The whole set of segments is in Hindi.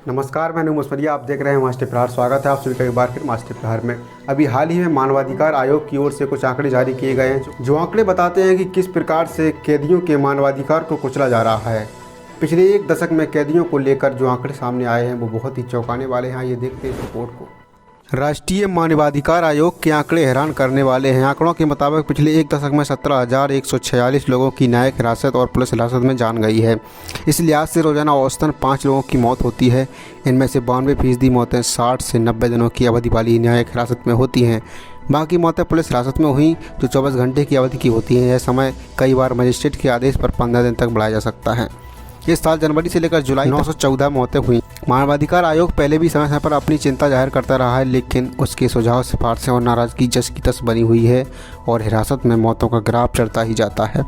नमस्कार, मैं मुस्मरिया, आप देख रहे हैं मास्टर प्रहार। स्वागत है आप सभी का एक बार फिर मास्टर प्रहार में। अभी हाल ही में मानवाधिकार आयोग की ओर से कुछ आंकड़े जारी किए गए हैं जो आंकड़े बताते हैं कि किस प्रकार से कैदियों के मानवाधिकार को कुचला जा रहा है। पिछले एक दशक में कैदियों को लेकर जो आंकड़े सामने आए हैं वो बहुत ही चौंकाने वाले हैं। ये देखते हैं इस रिपोर्ट को। राष्ट्रीय मानवाधिकार आयोग के आंकड़े हैरान करने वाले हैं। आंकड़ों के मुताबिक पिछले एक दशक में 17,146 लोगों की न्यायिक हिरासत और पुलिस हिरासत में जान गई है। इस लिहाज से रोजाना औसतन 5 लोगों की मौत होती है। इनमें से 92% मौतें 60 से 90 दिनों की अवधि वाली न्यायिक हिरासत में होती हैं। बाकी मौतें पुलिस हिरासत में हुई जो 24 घंटे की अवधि की होती हैं। यह समय कई बार मजिस्ट्रेट के आदेश पर 15 दिन तक बढ़ाया जा सकता है। इस साल जनवरी से लेकर जुलाई 914 मौतें हुई। मानवाधिकार आयोग पहले भी समय समय पर अपनी चिंता जाहिर करता रहा है, लेकिन उसके सुझाव, सिफारिशें और नाराज़गी जस की तस बनी हुई है और हिरासत में मौतों का ग्राफ चढ़ता ही जाता है।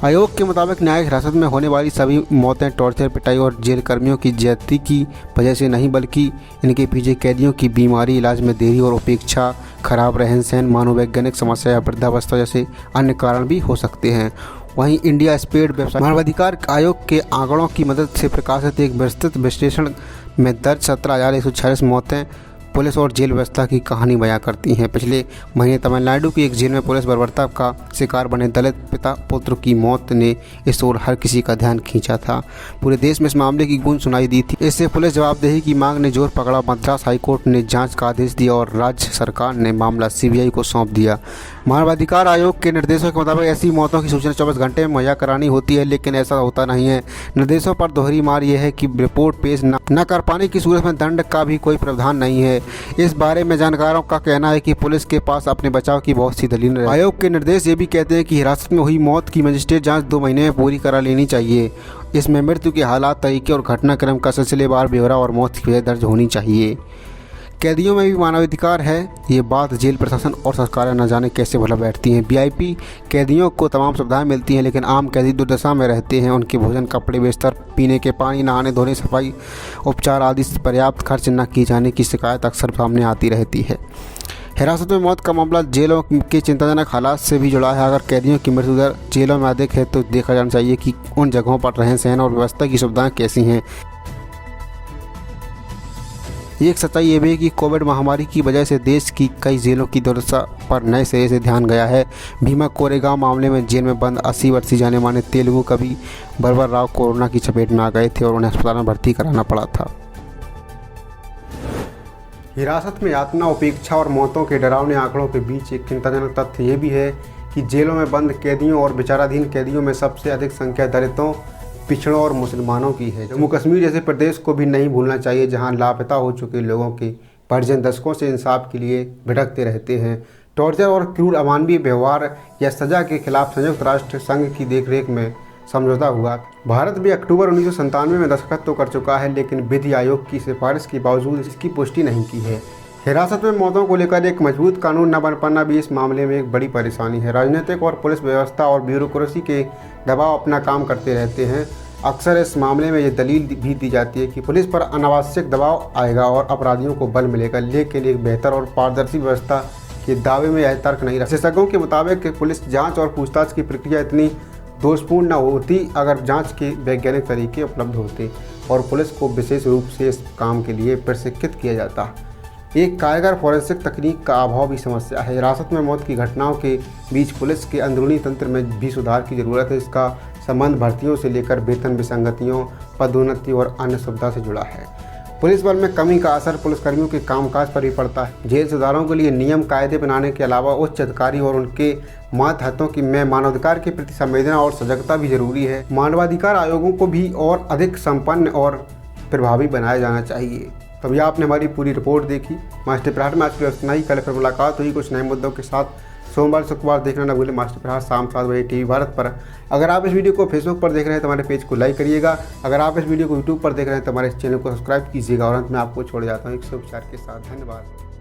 आयोग के मुताबिक न्यायिक हिरासत में होने वाली सभी मौतें टॉर्चर, पिटाई और जेल कर्मियों की ज्यादती की वजह से नहीं, बल्कि इनके पीछे कैदियों की बीमारी, इलाज में देरी और उपेक्षा, खराब रहन सहन, मनोवैज्ञानिक समस्या या वृद्धावस्था जैसे अन्य कारण भी हो सकते हैं। वहीं इंडिया स्पेड वेबसाइट मानवाधिकार आयोग के आंकड़ों की मदद से प्रकाशित एक विस्तृत विश्लेषण में दर्ज 17,146 मौतें पुलिस और जेल व्यवस्था की कहानी बयां करती हैं। पिछले महीने तमिलनाडु की एक जेल में पुलिस बर्बरता का शिकार बने दलित पिता पुत्र की मौत ने इस ओर हर किसी का ध्यान खींचा था। पूरे देश में इस मामले की गूंज सुनाई दी थी। इससे पुलिस जवाबदेही की मांग ने जोर पकड़ा। मद्रास हाईकोर्ट ने जांच का आदेश दिया और राज्य सरकार ने मामला CBI को सौंप दिया। मानवाधिकार आयोग के निर्देशों के मुताबिक ऐसी मौतों की सूचना 24 घंटे में मुहैया करानी होती है, लेकिन ऐसा होता नहीं है। निर्देशों पर दोहरी मार यह है कि रिपोर्ट पेश न कर पाने की सूरत में दंड का भी कोई प्रावधान नहीं है। इस बारे में जानकारों का कहना है कि पुलिस के पास अपने बचाव की बहुत सी दलीलें हैं। आयोग के निर्देश ये भी कहते हैं कि हिरासत में हुई मौत की मजिस्ट्रेट जांच 2 महीने में पूरी करा लेनी चाहिए। इसमें मृत्यु के हालात, तरीके और घटनाक्रम का सिलसिलेवार ब्यौरा और मौत की वजह दर्ज होनी चाहिए। कैदियों में भी मानवाधिकार है, ये बात जेल प्रशासन और सरकारें न जाने कैसे भला बैठती हैं। VIP कैदियों को तमाम सुविधाएं मिलती हैं, लेकिन आम कैदी दुर्दशा में रहते हैं। उनके भोजन, कपड़े, बिस्तर, पीने के पानी, नहाने धोने, सफाई, उपचार आदि पर्याप्त खर्च न किए जाने की शिकायत अक्सर सामने आती रहती है। हिरासत में मौत का मामला जेलों के चिंताजनक हालात से भी जुड़ा है। अगर कैदियों की मृत्यु दर जेलों में अधिक है तो देखा जाना चाहिए कि उन जगहों पर रहन सहन और व्यवस्था की सुविधाएँ कैसी हैं। एक सच्चाई ये भी है कि कोविड महामारी की वजह से देश की कई जेलों की दुर्दशा पर नए सिरे से ध्यान गया है। भीमा कोरेगांव मामले में जेल में बंद 80 वर्षीय जाने माने तेलुगु कवि बर्बर राव कोरोना की चपेट में आ गए थे और उन्हें अस्पताल में भर्ती कराना पड़ा था। हिरासत में यातना, उपेक्षा और मौतों के डरावने आंकड़ों के बीच एक चिंताजनक तथ्य ये भी है कि जेलों में बंद कैदियों और विचाराधीन कैदियों में सबसे अधिक संख्या दलितों, पिछड़ों और मुसलमानों की है। जम्मू कश्मीर जैसे प्रदेश को भी नहीं भूलना चाहिए, जहां लापता हो चुके लोगों के परिजन दशकों से इंसाफ के लिए भटकते रहते हैं। टॉर्चर और क्रूर अमानवीय व्यवहार या सजा के खिलाफ संयुक्त राष्ट्र संघ की देखरेख में समझौता हुआ। भारत भी अक्टूबर 1997 में दस्तखत तो कर चुका है, लेकिन विधि आयोग की सिफारिश के बावजूद इसकी पुष्टि नहीं की है। हिरासत में मौतों को लेकर एक मजबूत कानून न बन पाना भी इस मामले में एक बड़ी परेशानी है। राजनीतिक और पुलिस व्यवस्था और ब्यूरोक्रेसी के दबाव अपना काम करते रहते हैं। अक्सर इस मामले में ये दलील भी दी जाती है कि पुलिस पर अनावश्यक दबाव आएगा और अपराधियों को बल मिलेगा, लेकिन एक बेहतर और पारदर्शी व्यवस्था के दावे में यह तर्क नहीं रहा। विशेषज्ञों के मुताबिक पुलिस जाँच और पूछताछ की प्रक्रिया इतनी दोषपूर्ण न होती अगर जांच के वैज्ञानिक तरीके उपलब्ध होते और पुलिस को विशेष रूप से इस काम के लिए प्रशिक्षित किया जाता। एक कारगर फॉरेंसिक तकनीक का अभाव भी समस्या है। हिरासत में मौत की घटनाओं के बीच पुलिस के अंदरूनी तंत्र में भी सुधार की जरूरत है। इसका संबंध भर्तियों से लेकर वेतन विसंगतियों, पदोन्नति और अन्य सुविधा से जुड़ा है। पुलिस बल में कमी का असर पुलिसकर्मियों के कामकाज पर भी पड़ता है। जेल सुधारों के लिए नियम कायदे बनाने के अलावा उच्च अधिकारी और उनके मातहतों की में मानवाधिकार के प्रति संवेदना और सजगता भी जरूरी है। मानवाधिकार आयोगों को भी और अधिक संपन्न और प्रभावी बनाया जाना चाहिए। तभी आपने हमारी पूरी रिपोर्ट देखी। मास्टर प्रहार में आज की इतना ही। कल फिर मुलाकात हुई कुछ नए मुद्दों के साथ। सोमवार शुक्रवार देखना न भूलें मास्टर प्रहार शाम 7 बजे TV भारत पर। अगर आप इस वीडियो को फेसबुक पर देख रहे हैं तो हमारे पेज को लाइक करिएगा। अगर आप इस वीडियो को यूट्यूब पर देख रहे हैं तो हमारे चैनल को सब्सक्राइब कीजिएगा। और अंत में आपको छोड़ जाता हूँ एक शुभ विचार के साथ। धन्यवाद।